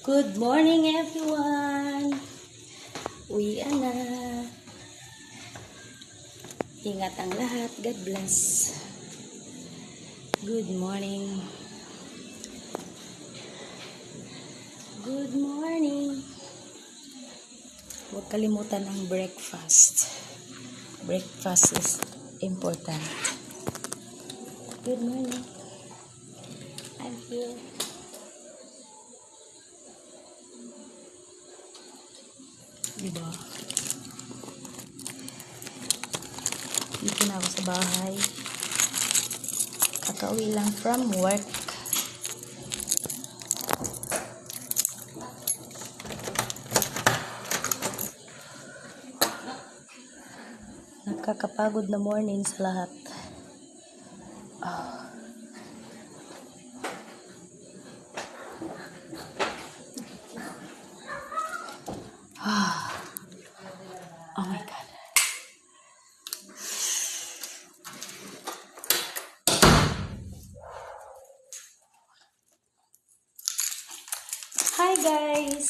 Good morning, everyone! Uwian na. Ingat ang lahat. God bless. Good morning. Good morning. Huwag kalimutan ang breakfast. Breakfast is important. Good morning. I'm here. Diba? Dito na ako sa bahay. Kakauwi lang from work. Nakakapagod na morning sa lahat. Oh my God. Hi guys!